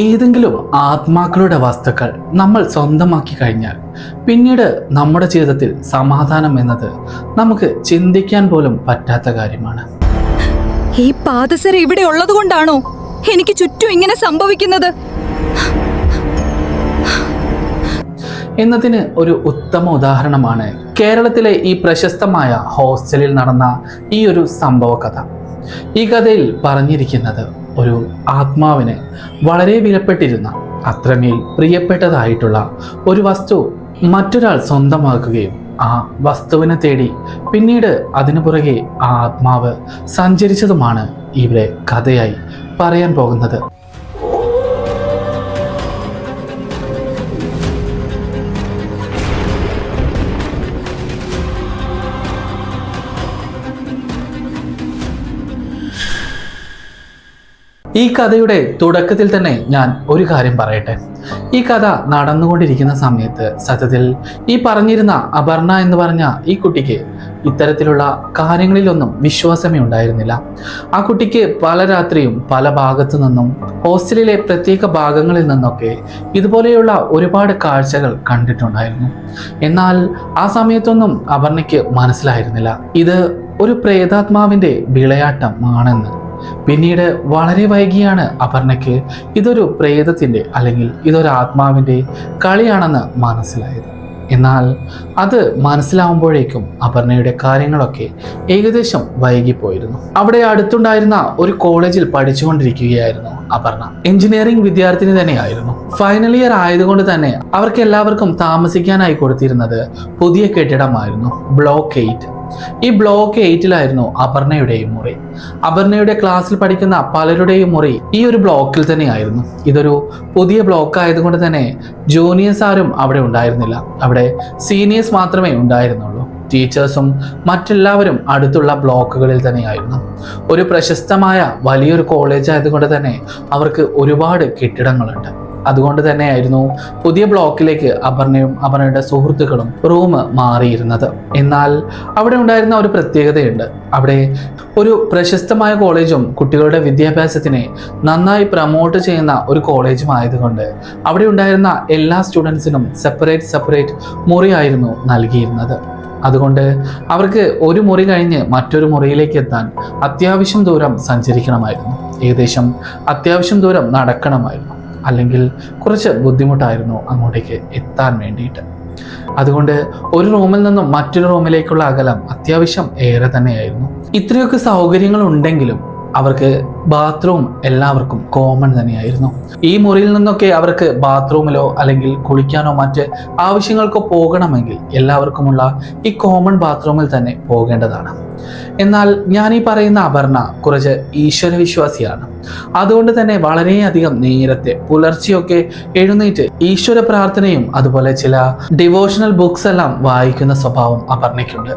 ഏതെങ്കിലും ആത്മാക്കളുടെ വസ്തുക്കൾ നമ്മൾ സ്വന്തമാക്കി കഴിഞ്ഞാൽ പിന്നീട് നമ്മുടെ ജീവിതത്തിൽ സമാധാനം എന്നത് നമുക്ക് ചിന്തിക്കാൻ പോലും പറ്റാത്ത കാര്യമാണ്. ഈ പാദസര ഇവിടെ ഉള്ളത് കൊണ്ടാണോ എനിക്ക് ചുറ്റും ഇങ്ങനെ സംഭവിക്കുന്നത് എന്നതിന് ഒരു ഉത്തമ ഉദാഹരണമാണ് കേരളത്തിലെ ഈ പ്രശസ്തമായ ഹോസ്റ്റലിൽ നടന്ന ഈ ഒരു സംഭവ കഥ. ഈ കഥയിൽ പറഞ്ഞിരിക്കുന്നത് ഒരു ആത്മാവിന് വളരെ വിലപ്പെട്ടിരുന്ന, അത്രമേൽ പ്രിയപ്പെട്ടതായിട്ടുള്ള ഒരു വസ്തു മറ്റൊരാൾ സ്വന്തമാക്കുകയും ആ വസ്തുവിനെ തേടി പിന്നീട് അതിനു പുറകെ ആ ആത്മാവ് സഞ്ചരിച്ചതുമാണ് ഇവിടെ കഥയായി പറയാൻ പോകുന്നത്. ഈ കഥയുടെ തുടക്കത്തിൽ തന്നെ ഞാൻ ഒരു കാര്യം പറയട്ടെ. ഈ കഥ നടന്നുകൊണ്ടിരിക്കുന്ന സമയത്ത് സത്യത്തിൽ ഈ പറഞ്ഞിരുന്ന അപർണ എന്ന് പറഞ്ഞ ഈ കുട്ടിക്ക് ഇത്തരത്തിലുള്ള കാര്യങ്ങളിലൊന്നും വിശ്വാസമേ ഉണ്ടായിരുന്നില്ല. ആ കുട്ടിക്ക് പല രാത്രിയും പല ഭാഗത്തു നിന്നും ഹോസ്റ്റലിലെ പ്രത്യേക ഭാഗങ്ങളിൽ നിന്നൊക്കെ ഇതുപോലെയുള്ള ഒരുപാട് കാഴ്ചകൾ കണ്ടിട്ടുണ്ടായിരുന്നു. എന്നാൽ ആ സമയത്തൊന്നും അപർണയ്ക്ക് മനസ്സിലായിരുന്നില്ല ഇത് ഒരു പ്രേതാത്മാവിൻ്റെ വിളയാട്ടമാണെന്ന്. പിന്നീട് വളരെ വൈകിയാണ് അപർണയ്ക്ക് ഇതൊരു പ്രേതത്തിൻ്റെ അല്ലെങ്കിൽ ഇതൊരു ആത്മാവിൻ്റെ കളിയാണെന്ന് മനസ്സിലായത്. എന്നാൽ അത് മനസ്സിലാവുമ്പോഴേക്കും അപർണയുടെ കാര്യങ്ങളൊക്കെ ഏകദേശം വൈകിപ്പോയിരുന്നു. അവിടെ അടുത്തുണ്ടായിരുന്ന ഒരു കോളേജിൽ പഠിച്ചുകൊണ്ടിരിക്കുകയായിരുന്നു അപർണ. എഞ്ചിനീയറിംഗ് വിദ്യാർത്ഥിനി തന്നെയായിരുന്നു. ഫൈനൽ ഇയർ ആയതുകൊണ്ട് തന്നെ അവർക്ക് എല്ലാവർക്കും താമസിക്കാനായി കൊടുത്തിരുന്നത് പുതിയ കെട്ടിടമായിരുന്നു, ബ്ലോക്ക് 8. ഈ ബ്ലോക്ക് 8-ലായിരുന്നു അപർണയുടെയും മുറി. അപർണയുടെ ക്ലാസ്സിൽ പഠിക്കുന്ന പലരുടെയും മുറി ഈ ഒരു ബ്ലോക്കിൽ തന്നെയായിരുന്നു. ഇതൊരു പുതിയ ബ്ലോക്ക് ആയതുകൊണ്ട് തന്നെ ജൂനിയേഴ്സ് ആരും അവിടെ ഉണ്ടായിരുന്നില്ല. അവിടെ സീനിയേഴ്സ് മാത്രമേ ഉണ്ടായിരുന്നുള്ളൂ. ടീച്ചേഴ്സും മറ്റെല്ലാവരും അടുത്തുള്ള ബ്ലോക്കുകളിൽ തന്നെയായിരുന്നു. ഒരു പ്രശസ്തമായ വലിയൊരു കോളേജ് ആയതുകൊണ്ട് തന്നെ അവർക്ക് ഒരുപാട് കെട്ടിടങ്ങളുണ്ട്. അതുകൊണ്ട് തന്നെയായിരുന്നു പുതിയ ബ്ലോക്കിലേക്ക് അപർണയും അപർണയുടെ സുഹൃത്തുക്കളും റൂം മാറിയിരുന്നത്. എന്നാൽ അവിടെ ഉണ്ടായിരുന്ന ഒരു പ്രത്യേകതയുണ്ട്. അവിടെ ഒരു പ്രശസ്തമായ കോളേജും കുട്ടികളുടെ വിദ്യാഭ്യാസത്തിനെ നന്നായി പ്രമോട്ട് ചെയ്യുന്ന ഒരു കോളേജും ആയതുകൊണ്ട് അവിടെ ഉണ്ടായിരുന്ന എല്ലാ സ്റ്റുഡൻസിനും സെപ്പറേറ്റ് മുറിയായിരുന്നു നൽകിയിരുന്നത്. അതുകൊണ്ട് അവർക്ക് ഒരു മുറി കഴിഞ്ഞ് മറ്റൊരു മുറിയിലേക്ക് എത്താൻ അത്യാവശ്യം ദൂരം സഞ്ചരിക്കണമായിരുന്നു. ഏകദേശം അത്യാവശ്യം ദൂരം നടക്കണമായിരുന്നു. അല്ലെങ്കിൽ കുറച്ച് ബുദ്ധിമുട്ടായിരുന്നു അങ്ങോട്ടേക്ക് എത്താൻ വേണ്ടിയിട്ട്. അതുകൊണ്ട് ഒരു റൂമിൽ നിന്നും മറ്റൊരു റൂമിലേക്കുള്ള അകലം അത്യാവശ്യം ഏറെ തന്നെയായിരുന്നു. ഇത്രയൊക്കെ സൗകര്യങ്ങൾ ഉണ്ടെങ്കിലും അവർക്ക് ബാത്റൂം എല്ലാവർക്കും കോമൺ തന്നെയായിരുന്നു. ഈ മുറിയിൽ നിന്നൊക്കെ അവർക്ക് ബാത്റൂമിലോ അല്ലെങ്കിൽ കുളിക്കാനോ മറ്റ് ആവശ്യങ്ങൾക്കോ പോകണമെങ്കിൽ എല്ലാവർക്കുമുള്ള ഈ കോമൺ ബാത്റൂമിൽ തന്നെ പോകേണ്ടതാണ്. എന്നാൽ ഞാൻ ഈ പറയുന്ന അപർണ കുറച്ച് ഈശ്വരവിശ്വാസിയാണ്. അതുകൊണ്ട് തന്നെ വളരെയധികം നേരത്തെ പുലർച്ചെയൊക്കെ എഴുന്നേറ്റ് ഈശ്വര പ്രാർത്ഥനയും അതുപോലെ ചില ഡിവോഷണൽ ബുക്സ് എല്ലാം വായിക്കുന്ന സ്വഭാവം അപർണയ്ക്കുണ്ട്.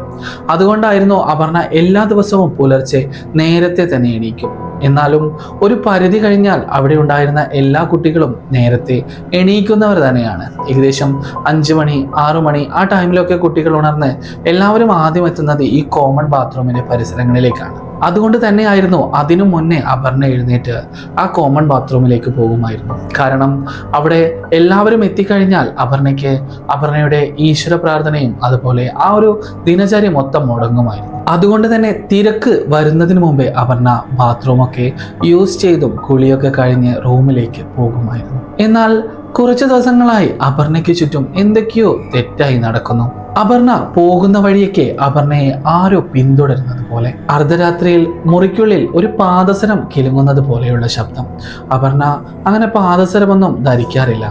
അതുകൊണ്ടായിരുന്നു അപർണ എല്ലാ ദിവസവും പുലർച്ചെ നേരത്തെ തന്നെ എണീക്കും. എന്നാലും ഒരു പരിധി കഴിഞ്ഞാൽ അവിടെ ഉണ്ടായിരുന്ന എല്ലാ കുട്ടികളും നേരത്തെ എണീക്കുന്നവർ തന്നെയാണ്. ഏകദേശം 5 മണി 6 മണി ആ ടൈമിലൊക്കെ കുട്ടികൾ ഉണർന്ന് എല്ലാവരും ആദ്യം എത്തുന്നത് ഈ കോമൺ ബാത്റൂമിന്റെ പരിസരങ്ങളിലേക്കാണ്. അതുകൊണ്ട് തന്നെയായിരുന്നു അതിനു മുന്നേ അപർണ എഴുന്നേറ്റ് ആ കോമൺ ബാത്റൂമിലേക്ക് പോകുമായിരുന്നു. കാരണം അവിടെ എല്ലാവരും എത്തിക്കഴിഞ്ഞാൽ അപർണയ്ക്ക് അപർണയുടെ ഈശ്വര പ്രാർത്ഥനയും അതുപോലെ ആ ഒരു ദിനചര്യ മൊത്തം മുടങ്ങുമായിരുന്നു. അതുകൊണ്ട് തന്നെ തിരക്ക് വരുന്നതിന് മുമ്പേ അപർണ ബാത്റൂമൊക്കെ യൂസ് ചെയ്തും കുളിയൊക്കെ കഴിഞ്ഞ് റൂമിലേക്ക് പോകുമായിരുന്നു. എന്നാൽ കുറച്ച് ദിവസങ്ങളായി അപർണയ്ക്ക് ചുറ്റും എന്തൊക്കെയോ തെറ്റായി നടക്കുന്നു. അപർണ പോകുന്ന വഴിയൊക്കെ അപർണയെ ആരോ പിന്തുടരുന്നത് പോലെ, അർദ്ധരാത്രിയിൽ മുറിക്കുള്ളിൽ ഒരു പാദസരം കിലുങ്ങുന്നത് പോലെയുള്ള ശബ്ദം. അപർണ അങ്ങനെ പാദസരമൊന്നും ധരിക്കാറില്ല.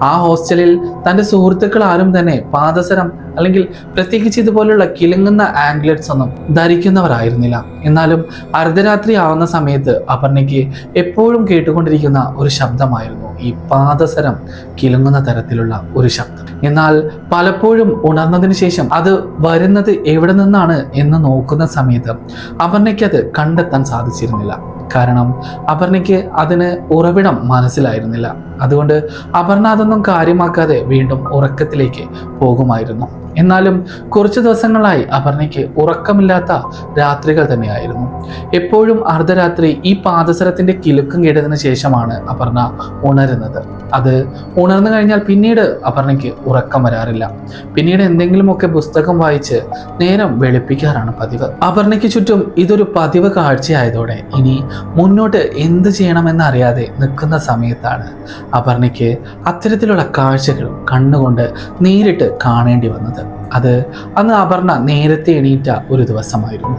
ആ ഹോസ്റ്റലിൽ തൻ്റെ സുഹൃത്തുക്കൾ ആരും തന്നെ പാദസരം അല്ലെങ്കിൽ പ്രത്യേകിച്ച് ഇതുപോലുള്ള കിലുങ്ങുന്ന ആംഗ്ലറ്റ്സ് ഒന്നും ധരിക്കുന്നവരായിരുന്നില്ല. എന്നാലും അർദ്ധരാത്രി ആവുന്ന സമയത്ത് അപർണയ്ക്ക് എപ്പോഴും കേട്ടുകൊണ്ടിരിക്കുന്ന ഒരു ശബ്ദമായിരുന്നു ഈ പാദസരം കിലുങ്ങുന്ന തരത്തിലുള്ള ഒരു ശബ്ദം. എന്നാൽ പലപ്പോഴും ഉണർന്നതിന് ശേഷം അത് വരുന്നത് എവിടെ നിന്നാണ് എന്ന് നോക്കുന്ന സമയത്ത് അപർണയ്ക്ക് അത് കണ്ടെത്താൻ സാധിച്ചിരുന്നില്ല. കാരണം അപർണയ്ക്ക് അതിന് ഉറവിടം മനസ്സിലായിരുന്നില്ല. അതുകൊണ്ട് അപർണ അതൊന്നും കാര്യമാക്കാതെ വീണ്ടും ഉറക്കത്തിലേക്ക് പോകുമായിരുന്നു. എന്നാലും കുറച്ച് ദിവസങ്ങളായി അപർണയ്ക്ക് ഉറക്കമില്ലാത്ത രാത്രികൾ തന്നെയായിരുന്നു. എപ്പോഴും അർദ്ധരാത്രി ഈ പാദസരത്തിന്റെ കിലുക്കം കേട്ടതിന് ശേഷമാണ് അപർണ ഉണരുന്നത്. അത് ഉണർന്നു കഴിഞ്ഞാൽ പിന്നീട് അപർണയ്ക്ക് ഉറക്കം വരാറില്ല. പിന്നീട് എന്തെങ്കിലുമൊക്കെ പുസ്തകം വായിച്ച് നേരം വെളുപ്പിക്കാറാണ് പതിവ്. അപർണയ്ക്ക് ചുറ്റും ഇതൊരു പതിവ് കാഴ്ചയായതോടെ ഇനി മുന്നോട്ട് എന്ത് ചെയ്യണമെന്നറിയാതെ നിൽക്കുന്ന സമയത്താണ് അപർണയ്ക്ക് അത്തരത്തിലുള്ള കാഴ്ചകൾ കണ്ണുകൊണ്ട് നേരിട്ട് കാണേണ്ടി വന്നത്. അത് അന്ന് അപർണ നേരത്തെ എണീറ്റ ഒരു ദിവസമായിരുന്നു.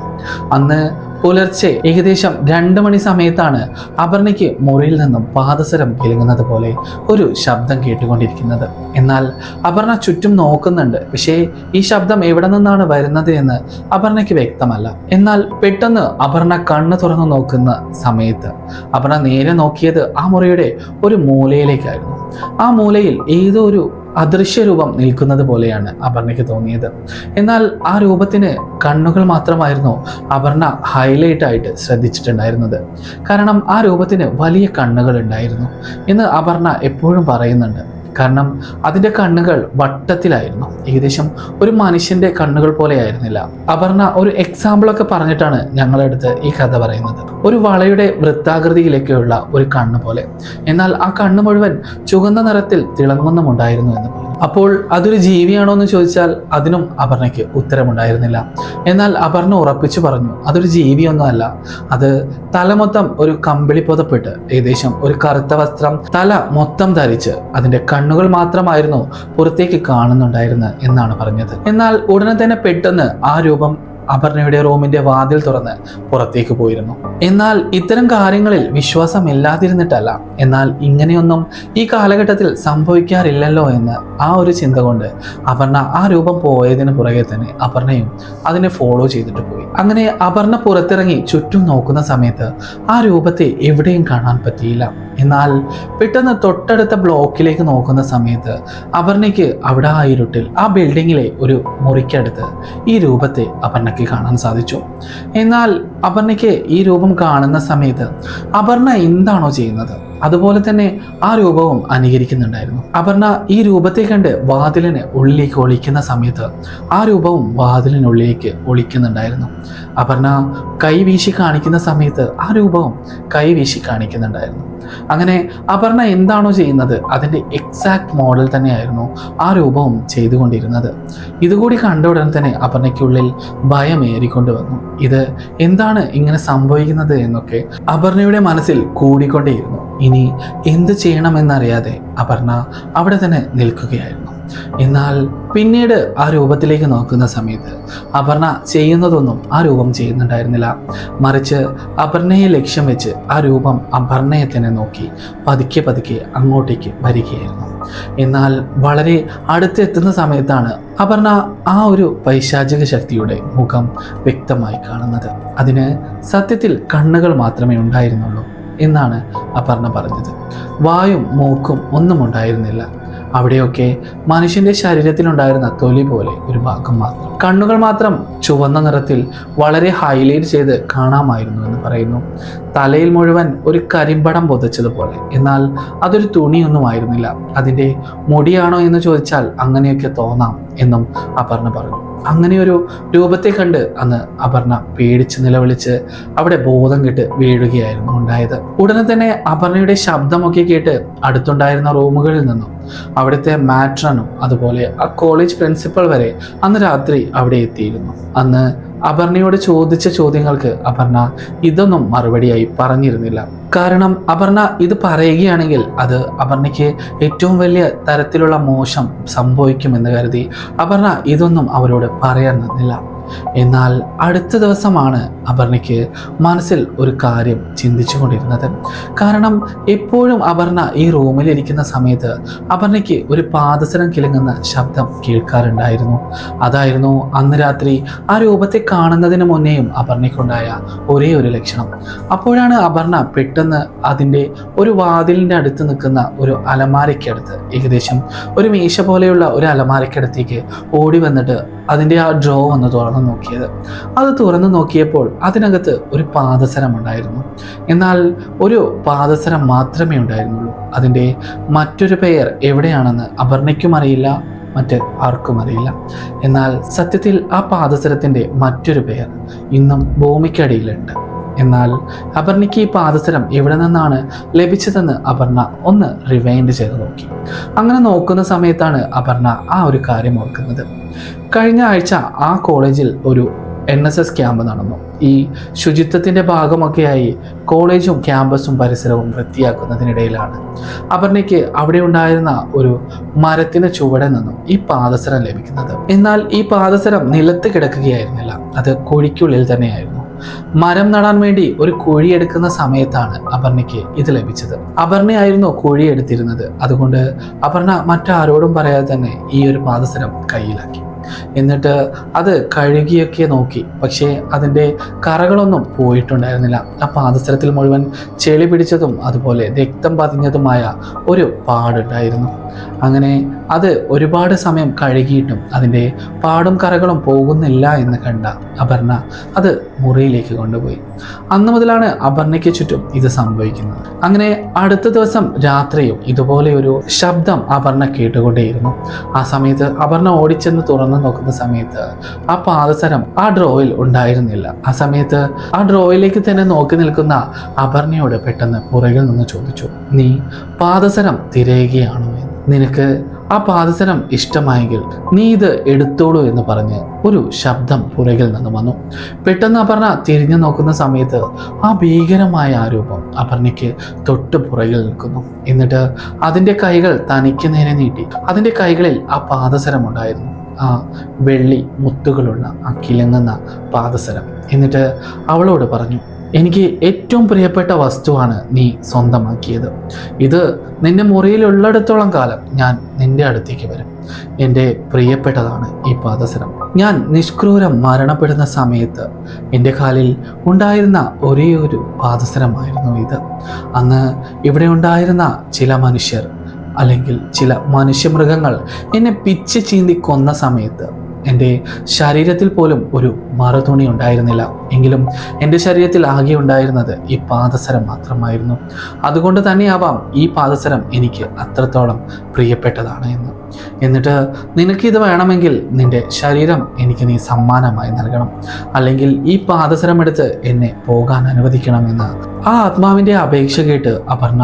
അന്ന് പുലർച്ചെ ഏകദേശം 2 മണി സമയത്താണ് അപർണയ്ക്ക് മുറിയിൽ നിന്നും പാദസരം കിലുങ്ങുന്നത് പോലെ ഒരു ശബ്ദം കേട്ടുകൊണ്ടിരിക്കുന്നത്. എന്നാൽ അപർണ ചുറ്റും നോക്കുന്നുണ്ട്. പക്ഷേ ഈ ശബ്ദം എവിടെ നിന്നാണ് വരുന്നത് എന്ന് അപർണയ്ക്ക് വ്യക്തമല്ല. എന്നാൽ പെട്ടെന്ന് അപർണ കണ്ണ് തുറന്നു നോക്കുന്ന സമയത്ത് അപർണ നേരെ നോക്കിയത് ആ മുറിയുടെ ഒരു മൂലയിലേക്കായിരുന്നു. ആ മൂലയിൽ ഏതോ ഒരു അദൃശ്യ രൂപം നിൽക്കുന്നത് പോലെയാണ് അപർണയ്ക്ക് തോന്നിയത്. എന്നാൽ ആ രൂപത്തിന് കണ്ണുകൾ മാത്രമായിരുന്നു അപർണ ഹൈലൈറ്റ് ആയിട്ട് ശ്രദ്ധിച്ചിട്ടുണ്ടായിരുന്നത്. കാരണം ആ രൂപത്തിന് വലിയ കണ്ണുകൾ ഉണ്ടായിരുന്നു എന്ന് അപർണ എപ്പോഴും പറയുന്നുണ്ട്. കാരണം അതിൻ്റെ കണ്ണുകൾ വട്ടത്തിലായിരുന്നു. ഏകദേശം ഒരു മനുഷ്യൻ്റെ കണ്ണുകൾ പോലെ ആയിരുന്നില്ല. അപർണ ഒരു എക്സാമ്പിളൊക്കെ പറഞ്ഞിട്ടാണ് ഞങ്ങളുടെ അടുത്ത് ഈ കഥ പറയുന്നത്. ഒരു വളയുടെ വൃത്താകൃതിയിലേക്കുള്ള ഒരു കണ്ണ് പോലെ. എന്നാൽ ആ കണ്ണ് മുഴുവൻ ചുവന്ന നിറത്തിൽ തിളങ്ങുന്നുമുണ്ടായിരുന്നു എന്ന് പറഞ്ഞു. അപ്പോൾ അതൊരു ജീവിയാണോ എന്ന് ചോദിച്ചാൽ അതിനും അപർണയ്ക്ക് ഉത്തരമുണ്ടായിരുന്നില്ല. എന്നാൽ അപർണ ഉറപ്പിച്ചു പറഞ്ഞു അതൊരു ജീവിയൊന്നുമല്ല. അത് തല മൊത്തം ഒരു കമ്പിളി പുതപ്പിട്ട് ഏകദേശം ഒരു കറുത്ത വസ്ത്രം തല മൊത്തം ധരിച്ച് അതിൻ്റെ കണ്ണുകൾ മാത്രമായിരുന്നു പുറത്തേക്ക് കാണുന്നുണ്ടായിരുന്നത് എന്നാണ് പറഞ്ഞത്. എന്നാൽ ഉടനെ തന്നെ പെട്ടെന്ന് ആ രൂപം അപർണയുടെ റൂമിന്റെ വാതിൽ തുറന്ന് പുറത്തേക്ക് പോയിരുന്നു. എന്നാൽ ഇത്തരം കാര്യങ്ങളിൽ വിശ്വാസമില്ലാതിരുന്നിട്ടല്ല, എന്നാൽ ഇങ്ങനെയൊന്നും ഈ കാലഘട്ടത്തിൽ സംഭവിക്കാറില്ലല്ലോ എന്ന് ആ ഒരു ചിന്ത കൊണ്ട് അപർണ ആ രൂപം പോയതിന് പുറകെ തന്നെ അപർണയും അതിനെ ഫോളോ ചെയ്തിട്ട് പോയി. അങ്ങനെ അപർണ പുറത്തിറങ്ങി ചുറ്റും നോക്കുന്ന സമയത്ത് ആ രൂപത്തെ എവിടെയും കാണാൻ പറ്റിയില്ല. എന്നാൽ പെട്ടെന്ന് തൊട്ടടുത്ത ബ്ലോക്കിലേക്ക് നോക്കുന്ന സമയത്ത് അപർണയ്ക്ക് അവിടെ ആ ഇരുട്ടിൽ ആ ബിൽഡിങ്ങിലെ ഒരു മുറിക്കടുത്ത് ഈ രൂപത്തെ അപർണയ്ക്ക് കാണാൻ സാധിച്ചു. എന്നാൽ അപർണയ്ക്ക് ഈ രൂപം കാണുന്ന സമയത്ത് അപർണ എന്താണോ ചെയ്യുന്നത് അതുപോലെ തന്നെ ആ രൂപവും അനുകരിക്കുന്നുണ്ടായിരുന്നു. അപർണ ഈ രൂപത്തെ കണ്ട് വാതിലിന് ഉള്ളിലേക്ക് ഒളിക്കുന്ന സമയത്ത് ആ രൂപവും വാതിലിനുള്ളിലേക്ക് ഒളിക്കുന്നുണ്ടായിരുന്നു. അപർണ കൈ വീശി കാണിക്കുന്ന സമയത്ത് ആ രൂപവും കൈ വീശി കാണിക്കുന്നുണ്ടായിരുന്നു. അങ്ങനെ അപർണ എന്താണോ ചെയ്യുന്നത് അതിൻ്റെ എക്സാക്ട് മോഡൽ തന്നെയായിരുന്നു ആ രൂപവും ചെയ്തുകൊണ്ടിരുന്നത്. ഇതുകൂടി കണ്ട ഉടൻ തന്നെ അപർണയ്ക്കുള്ളിൽ ഭയമേറിക്കൊണ്ട് വന്നു. ഇത് എന്താണ് ഇങ്ങനെ സംഭവിക്കുന്നത് എന്നൊക്കെ അപർണയുടെ മനസ്സിൽ കൂടിക്കൊണ്ടേയിരുന്നു. ഇനി എന്ത് ചെയ്യണമെന്നറിയാതെ അപർണ അവിടെ തന്നെ നിൽക്കുകയായിരുന്നു. എന്നാൽ പിന്നീട് ആ രൂപത്തിലേക്ക് നോക്കുന്ന സമയത്ത് അപർണ ചെയ്യുന്നതൊന്നും ആ രൂപം ചെയ്യുന്നുണ്ടായിരുന്നില്ല. മറിച്ച് അപർണയെ ലക്ഷ്യം വെച്ച് ആ രൂപം അപർണയെ തന്നെ നോക്കി പതുക്കെ പതുക്കെ അങ്ങോട്ടേക്ക് വരികയായിരുന്നു. എന്നാൽ വളരെ അടുത്തെത്തുന്ന സമയത്താണ് അപർണ ആ ഒരു പൈശാചിക ശക്തിയുടെ മുഖം വ്യക്തമായി കാണുന്നത്. അതിന് സത്യത്തിൽ കണ്ണുകൾ മാത്രമേ ഉണ്ടായിരുന്നുള്ളൂ എന്നാണ് അപർണ പറഞ്ഞത്. വായും മൂക്കും ഒന്നും ഉണ്ടായിരുന്നില്ല. അവിടെയൊക്കെ മനുഷ്യന്റെ ശരീരത്തിലുണ്ടായിരുന്ന തൊലി പോലെ ഒരു ഭാഗം മാത്രം. കണ്ണുകൾ മാത്രം ചുവന്ന നിറത്തിൽ വളരെ ഹൈലൈറ്റ് ചെയ്ത് കാണാമായിരുന്നു എന്ന് പറയുന്നു. തലയിൽ മുഴുവൻ ഒരു കരിമ്പടം പൊതിച്ചതുപോലെ. എന്നാൽ അതൊരു തുണിയൊന്നും ആയിരുന്നില്ല. അതിൻ്റെ മുടിയാണോ എന്ന് ചോദിച്ചാൽ അങ്ങനെയൊക്കെ തോന്നാം എന്നും അപർണ പറഞ്ഞു. അങ്ങനെയൊരു രൂപത്തെ കണ്ട് അന്ന് അപർണ പേടിച്ച് നിലവിളിച്ച് അവിടെ ബോധം കെട്ട് വീഴുകയായിരുന്നു ഉണ്ടായത്. ഉടനെ തന്നെ അപർണയുടെ ശബ്ദമൊക്കെ കേട്ട് അടുത്തുണ്ടായിരുന്ന റൂമുകളിൽ നിന്നും അവിടുത്തെ മാട്രനും അതുപോലെ ആ കോളേജ് പ്രിൻസിപ്പൽ വരെ അന്ന് രാത്രി അവിടെ എത്തിയിരുന്നു. അന്ന് അപർണയോട് ചോദിച്ച ചോദ്യങ്ങൾക്ക് അപർണ ഇതൊന്നും മറുപടിയായി പറഞ്ഞിരുന്നില്ല. കാരണം അപർണ ഇത് പറയുകയാണെങ്കിൽ അത് അപർണയ്ക്ക് ഏറ്റവും വലിയ തരത്തിലുള്ള മോശം സംഭവിക്കുമെന്ന് കരുതി അപർണ ഇതൊന്നും അവരോട് പറയാൻ നിന്നില്ല. എന്നാൽ അടുത്ത ദിവസമാണ് അപർണയ്ക്ക് മനസ്സിൽ ഒരു കാര്യം ചിന്തിച്ചു കൊണ്ടിരുന്നത്. കാരണം എപ്പോഴും അപർണ ഈ റൂമിലിരിക്കുന്ന സമയത്ത് അപർണയ്ക്ക് ഒരു പാദസരം കിലുങ്ങുന്ന ശബ്ദം കേൾക്കാറുണ്ടായിരുന്നു. അതായിരുന്നു അന്ന് രാത്രി ആ രൂപത്തെ കാണുന്നതിന് മുന്നേയും അപർണയ്ക്കുണ്ടായ ഒരേ ഒരു ലക്ഷണം. അപ്പോഴാണ് അപർണ പെട്ടെന്ന് അതിൻ്റെ ഒരു വാതിലിൻ്റെ അടുത്ത് നിൽക്കുന്ന ഒരു അലമാരയ്ക്കടുത്ത്, ഏകദേശം ഒരു മീശ പോലെയുള്ള ഒരു അലമാരയ്ക്കടുത്തേക്ക് ഓടി വന്നിട്ട് അതിൻ്റെ ആ ഡ്രോ ഒന്ന് തുറന്നു നോക്കിയത്. അത് തുറന്നു നോക്കിയപ്പോൾ അതിനകത്ത് ഒരു പാദസരം ഉണ്ടായിരുന്നു. എന്നാൽ ഒരു പാദസരം മാത്രമേ ഉണ്ടായിരുന്നുള്ളൂ. അതിൻ്റെ മറ്റൊരു പെയർ എവിടെയാണെന്ന് അപർണയ്ക്കും അറിയില്ല, മറ്റ് ആർക്കും അറിയില്ല. എന്നാൽ സത്യത്തിൽ ആ പാദസരത്തിൻ്റെ മറ്റൊരു പെയർ ഇന്നും ഭൂമിക്കടിയിലുണ്ട്. എന്നാൽ അപർണയ്ക്ക് ഈ പാദസരം എവിടെ നിന്നാണ് ലഭിച്ചതെന്ന് അപർണ ഒന്ന് റിവൈൻഡ് ചെയ്ത് നോക്കി. അങ്ങനെ നോക്കുന്ന സമയത്താണ് അപർണ ആ ഒരു കാര്യം ഓർക്കുന്നത്. കഴിഞ്ഞ ആഴ്ച ആ കോളേജിൽ ഒരു NSS ക്യാമ്പ് നടന്നു. ഈ ശുചിത്വത്തിൻ്റെ ഭാഗമൊക്കെയായി കോളേജും ക്യാമ്പസും പരിസരവും വൃത്തിയാക്കുന്നതിനിടയിലാണ് അപർണയ്ക്ക് അവിടെ ഉണ്ടായിരുന്ന ഒരു മരത്തിന് ചുവടെ നിന്നും ഈ പാദസരം ലഭിക്കുന്നത്. എന്നാൽ ഈ പാദസരം നിലത്ത് കിടക്കുകയായിരുന്നില്ല, അത് കുഴിക്കുള്ളിൽ തന്നെയായിരുന്നു. മരം നടാൻ വേണ്ടി ഒരു കുഴിയെടുക്കുന്ന സമയത്താണ് അപർണയ്ക്ക് ഇത് ലഭിച്ചത്. അപർണയായിരുന്നു കുഴിയെടുത്തിരുന്നത്. അതുകൊണ്ട് അപർണ മറ്റാരോടും പറയാതെ തന്നെ ഈ ഒരു പാദസരം കയ്യിലാക്കി. എന്നിട്ട് അത് കഴുകിയൊക്കെ നോക്കി. പക്ഷേ അതിൻ്റെ കറകളൊന്നും പോയിട്ടുണ്ടായിരുന്നില്ല. ആ പാദസരത്തിൽ മുഴുവൻ ചെളി പിടിച്ചതും അതുപോലെ രക്തം പതിഞ്ഞതുമായ ഒരു പാടുണ്ടായിരുന്നു. അങ്ങനെ അത് ഒരുപാട് സമയം കഴുകിയിട്ടും അതിൻ്റെ പാടും കറകളും പോകുന്നില്ല എന്ന് കണ്ട അപർണ അത് മുറിയിലേക്ക് കൊണ്ടുപോയി. അന്ന് മുതലാണ് അപർണയ്ക്ക് ചുറ്റും ഇത് സംഭവിക്കുന്നത്. അങ്ങനെ അടുത്ത ദിവസം രാത്രിയും ഇതുപോലെ ഒരു ശബ്ദം അപർണ കേട്ടുകൊണ്ടേയിരുന്നു. ആ സമയത്ത് അപർണ ഓടിച്ചെന്ന് തുറന്നു നോക്കുന്ന സമയത്ത് ആ പാദസരം ആ ഡ്രോയിൽ ഉണ്ടായിരുന്നില്ല. ആ സമയത്ത് ആ ഡ്രോയിലേക്ക് തന്നെ നോക്കി നിൽക്കുന്ന അപർണയോട് പെട്ടെന്ന് പുറകിൽ നിന്ന് ചോദിച്ചു, നീ പാദസരം തിരയുകയാണോ? നിനക്ക് ആ പാദസരം ഇഷ്ടമായെങ്കിൽ നീ ഇത് എടുത്തോളൂ എന്ന് പറഞ്ഞ് ഒരു ശബ്ദം പുറകിൽ നിന്ന് വന്നു. പെട്ടെന്ന് അപർണ തിരിഞ്ഞു നോക്കുന്ന സമയത്ത് ആ ഭീകരമായ ആ രൂപം അപർണയ്ക്ക് തൊട്ട് പുറകിൽ നിൽക്കുന്നു. എന്നിട്ട് അതിൻ്റെ കൈകൾ തനിക്ക് നേരെ നീട്ടി. അതിൻ്റെ കൈകളിൽ ആ പാദസരം ഉണ്ടായിരുന്നു, ആ വെള്ളി മുത്തുകളുള്ള ആ കിളങ്ങുന്ന പാദസരം. എന്നിട്ട് അവളോട് പറഞ്ഞു, എനിക്ക് ഏറ്റവും പ്രിയപ്പെട്ട വസ്തുവാണ് നീ സ്വന്തമാക്കിയത്. ഇത് നിന്റെ മുറിയിലുള്ളിടത്തോളം കാലം ഞാൻ നിന്റെ അടുത്തേക്ക് വരും. എൻ്റെ പ്രിയപ്പെട്ടതാണ് ഈ പാദസരം. ഞാൻ നിഷ്ക്രൂരം മരണപ്പെടുന്ന സമയത്ത് എൻ്റെ കാലിൽ ഉണ്ടായിരുന്ന ഒരേ ഒരു പാദസരമായിരുന്നു ഇത്. അന്ന് ഇവിടെ ഉണ്ടായിരുന്ന ചില മനുഷ്യർ അല്ലെങ്കിൽ ചില മനുഷ്യമൃഗങ്ങൾ എന്നെ പിച്ച് ചീന്തി കൊന്ന സമയത്ത് എൻ്റെ ശരീരത്തിൽ പോലും ഒരു മറുതുണി ഉണ്ടായിരുന്നില്ല. എങ്കിലും എൻ്റെ ശരീരത്തിൽ ആകെ ഉണ്ടായിരുന്നത് ഈ പാദസരം മാത്രമായിരുന്നു. അതുകൊണ്ട് തന്നെയാവാം ഈ പാദസരം എനിക്ക് അത്രത്തോളം പ്രിയപ്പെട്ടതാണ് എന്ന്. എന്നിട്ട് നിനക്കിത് വേണമെങ്കിൽ നിന്റെ ശരീരം എനിക്ക് നീ സമ്മാനമായി നൽകണം, അല്ലെങ്കിൽ ഈ പാദസരം എടുത്ത് എന്നെ പോകാൻ അനുവദിക്കണമെന്ന് ആ ആത്മാവിൻ്റെ അപേക്ഷ കേട്ട് അപർണ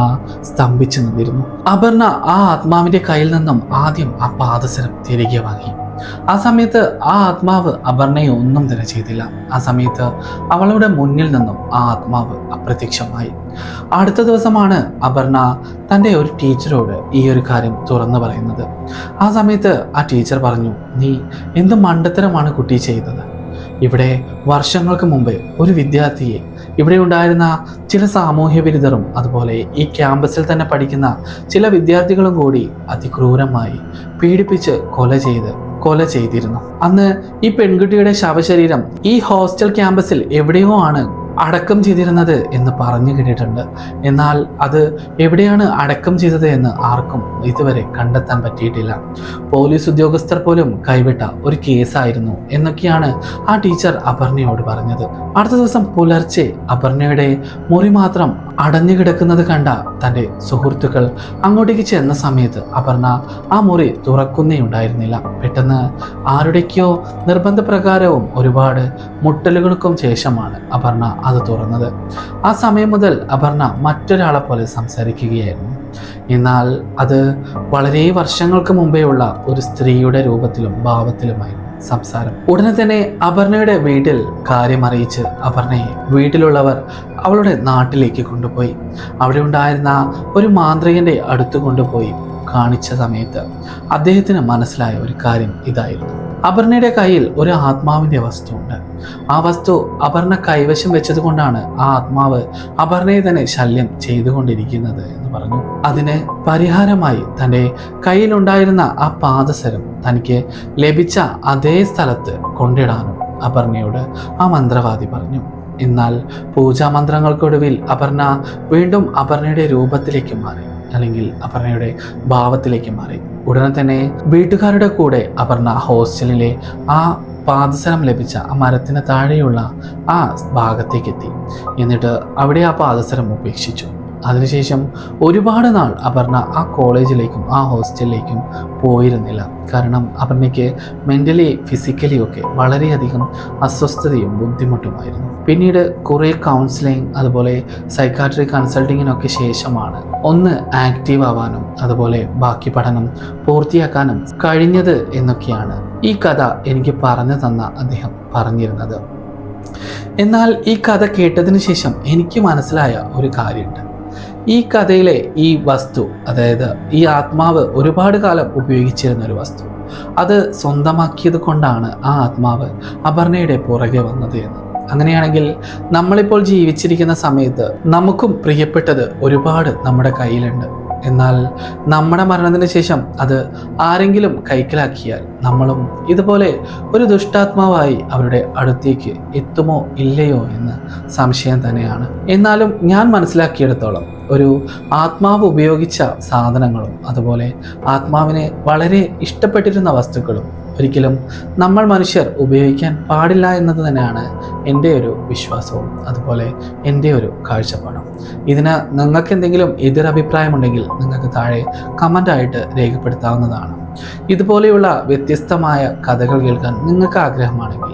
സ്തംഭിച്ചു നിന്നിരുന്നു. അപർണ ആ ആത്മാവിൻ്റെ കയ്യിൽ നിന്നും ആദ്യം ആ പാദസരം തിരികെ വാങ്ങി. ആ സമയത്ത് ആ ആത്മാവ് അപർണയെ ഒന്നും തന്നെ ചെയ്തില്ല. ആ സമയത്ത് അവളുടെ മുന്നിൽ നിന്നും ആ ആത്മാവ് അപ്രത്യക്ഷമായി. അടുത്ത ദിവസമാണ് അപർണ തൻ്റെ ഒരു ടീച്ചറോട് ഈ ഒരു കാര്യം തുറന്നു പറയുന്നത്. ആ സമയത്ത് ആ ടീച്ചർ പറഞ്ഞു, നീ എന്ത് മണ്ടത്തരമാണ് കുട്ടി ചെയ്തത്. ഇവിടെ വർഷങ്ങൾക്ക് മുമ്പ് ഒരു വിദ്യാർത്ഥിയെ ഇവിടെ ഉണ്ടായിരുന്ന ചില സാമൂഹ്യ വിരുദ്ധരും അതുപോലെ ഈ ക്യാമ്പസിൽ തന്നെ പഠിക്കുന്ന ചില വിദ്യാർത്ഥികളും കൂടി അതിക്രൂരമായി പീഡിപ്പിച്ച് കൊല ചെയ്തിരുന്നു. അന്ന് ഈ പെൺകുട്ടിയുടെ ശവശരീരം ഈ ഹോസ്റ്റൽ ക്യാമ്പസിൽ എവിടെയോ ആണ് അടക്കം ചെയ്തിരുന്നത് എന്ന് പറഞ്ഞു കേട്ടിട്ടുണ്ട്. എന്നാൽ അത് എവിടെയാണ് അടക്കം ചെയ്തത് എന്ന് ആർക്കും ഇതുവരെ കണ്ടെത്താൻ പറ്റിയിട്ടില്ല. പോലീസ് ഉദ്യോഗസ്ഥർ പോലും കൈവിട്ട ഒരു കേസായിരുന്നു എന്നൊക്കെയാണ് ആ ടീച്ചർ അപർണയോട് പറഞ്ഞത്. അടുത്ത ദിവസം പുലർച്ചെ അപർണയുടെ മുറി മാത്രം അടഞ്ഞു കിടക്കുന്നത് കണ്ട തൻ്റെ സുഹൃത്തുക്കൾ അങ്ങോട്ടേക്ക് ചെന്ന സമയത്ത് അപർണ ആ മുറി തുറക്കുന്നേ ഉണ്ടായിരുന്നില്ല. പെട്ടെന്ന് ആരുടെക്കോ നിർബന്ധപ്രകാരവും ഒരുപാട് മുട്ടലുകൾക്കും ശേഷമാണ് അപർണ അത് തുറന്നത്. ആ സമയം മുതൽ അപർണ മറ്റൊരാളെ പോലെ സംസാരിക്കുകയായിരുന്നു. എന്നാൽ അത് വളരെ വർഷങ്ങൾക്ക് മുമ്പേയുള്ള ഒരു സ്ത്രീയുടെ രൂപത്തിലും ഭാവത്തിലുമായിരുന്നു സംസാരം. ഉടനെ തന്നെ അപർണയുടെ വീട്ടിൽ കാര്യം അറിയിച്ച് അപർണയെ വീട്ടിലുള്ളവർ അവളുടെ നാട്ടിലേക്ക് കൊണ്ടുപോയി. അവിടെ ഉണ്ടായിരുന്ന ഒരു മാന്ത്രികന്റെ അടുത്ത് കൊണ്ടുപോയി കാണിച്ച സമയത്ത് അദ്ദേഹത്തിന് മനസ്സിലായ ഒരു കാര്യം ഇതായിരുന്നു. അപർണയുടെ കയ്യിൽ ഒരു ആത്മാവിൻ്റെ വസ്തുവുണ്ട്. ആ വസ്തു അപർണ കൈവശം വെച്ചത് കൊണ്ടാണ് ആ ആത്മാവ് അപർണയെ തന്നെ ശല്യം ചെയ്തുകൊണ്ടിരിക്കുന്നത് എന്ന് പറഞ്ഞു. അതിന് പരിഹാരമായി തൻ്റെ കയ്യിലുണ്ടായിരുന്ന ആ പാദസരം തനിക്ക് ലഭിച്ച അതേ സ്ഥലത്ത് കൊണ്ടിടാനും അപർണയോട് ആ മന്ത്രവാദി പറഞ്ഞു. എന്നാൽ പൂജാമന്ത്രങ്ങൾക്കൊടുവിൽ അപർണ വീണ്ടും അപർണയുടെ രൂപത്തിലേക്ക് മാറി. അല്ലെങ്കിൽ അപർണയുടെ ഭാവത്തിലേക്ക് മാറി. ഉടനെ തന്നെ വീട്ടുകാരുടെ കൂടെ അപർണ ഹോസ്റ്റലിലെ ആ പാദസരം ലഭിച്ച ആ മരത്തിന് താഴെയുള്ള ആ ഭാഗത്തേക്ക് എത്തി. എന്നിട്ട് അവിടെ ആ പാദസരം ഉപേക്ഷിച്ചു. അതിനുശേഷം ഒരുപാട് നാൾ അപർണ ആ കോളേജിലേക്കും ആ ഹോസ്റ്റലിലേക്കും പോയിരുന്നില്ല. കാരണം അപർണയ്ക്ക് മെൻ്റലി ഫിസിക്കലി ഒക്കെ വളരെയധികം അസ്വസ്ഥതയും ബുദ്ധിമുട്ടുമായിരുന്നു. പിന്നീട് കുറേ കൗൺസിലിംഗ് അതുപോലെ സൈക്കാട്രിക് കൺസൾട്ടിങ്ങിനൊക്കെ ശേഷമാണ് ഒന്ന് ആക്റ്റീവ് ആവാനും അതുപോലെ ബാക്കി പഠനം പൂർത്തിയാക്കാനും കഴിഞ്ഞത് എന്നൊക്കെയാണ് ഈ കഥ എനിക്ക് പറഞ്ഞു തന്ന അദ്ദേഹം പറഞ്ഞിരുന്നത്. എന്നാൽ ഈ കഥ കേട്ടതിന് ശേഷം എനിക്ക് മനസ്സിലായ ഒരു കാര്യമുണ്ട്. ഈ കഥയിലെ ഈ വസ്തു, അതായത് ഈ ആത്മാവ് ഒരുപാട് കാലം ഉപയോഗിച്ചിരുന്ന ഒരു വസ്തു, അത് സ്വന്തമാക്കിയത് കൊണ്ടാണ് ആ ആത്മാവ് അപർണയുടെ പുറകെ വന്നത് എന്ന്. അങ്ങനെയാണെങ്കിൽ നമ്മളിപ്പോൾ ജീവിച്ചിരിക്കുന്ന സമയത്ത് നമുക്കും പ്രിയപ്പെട്ടത് ഒരുപാട് നമ്മുടെ കയ്യിലുണ്ട്. എന്നാൽ നമ്മുടെ മരണത്തിന് ശേഷം അത് ആരെങ്കിലും കൈക്കലാക്കിയാൽ നമ്മളും ഇതുപോലെ ഒരു ദുഷ്ടാത്മാവായി അവരുടെ അടുത്തേക്ക് എത്തുമോ ഇല്ലയോ എന്ന് സംശയം തന്നെയാണ്. എന്നാലും ഞാൻ മനസ്സിലാക്കിയിടത്തോളം ഒരു ആത്മാവ് ഉപയോഗിച്ച സാധനങ്ങളും അതുപോലെ ആത്മാവിനെ വളരെ ഇഷ്ടപ്പെട്ടിരുന്ന വസ്തുക്കളും ഒരിക്കലും നമ്മൾ മനുഷ്യർ ഉപയോഗിക്കാൻ പാടില്ല എന്നത് തന്നെയാണ് എൻ്റെ ഒരു വിശ്വാസവും അതുപോലെ എൻ്റെ ഒരു കാഴ്ചപ്പാടും. ഇതിന് നിങ്ങൾക്ക് എന്തെങ്കിലും എതിരഭിപ്രായമുണ്ടെങ്കിൽ നിങ്ങൾക്ക് താഴെ കമൻ്റായിട്ട് രേഖപ്പെടുത്താവുന്നതാണ്. ഇതുപോലെയുള്ള വ്യത്യസ്തമായ കഥകൾ കേൾക്കാൻ നിങ്ങൾക്ക് ആഗ്രഹമാണെങ്കിൽ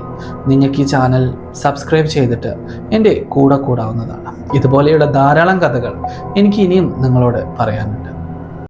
നിങ്ങൾക്ക് ഈ ചാനൽ സബ്സ്ക്രൈബ് ചെയ്തിട്ട് എൻ്റെ കൂടെ കൂടാവുന്നതാണ്. ഇതുപോലെയുള്ള ധാരാളം കഥകൾ എനിക്ക് ഇനിയും നിങ്ങളോട് പറയാനുണ്ട്.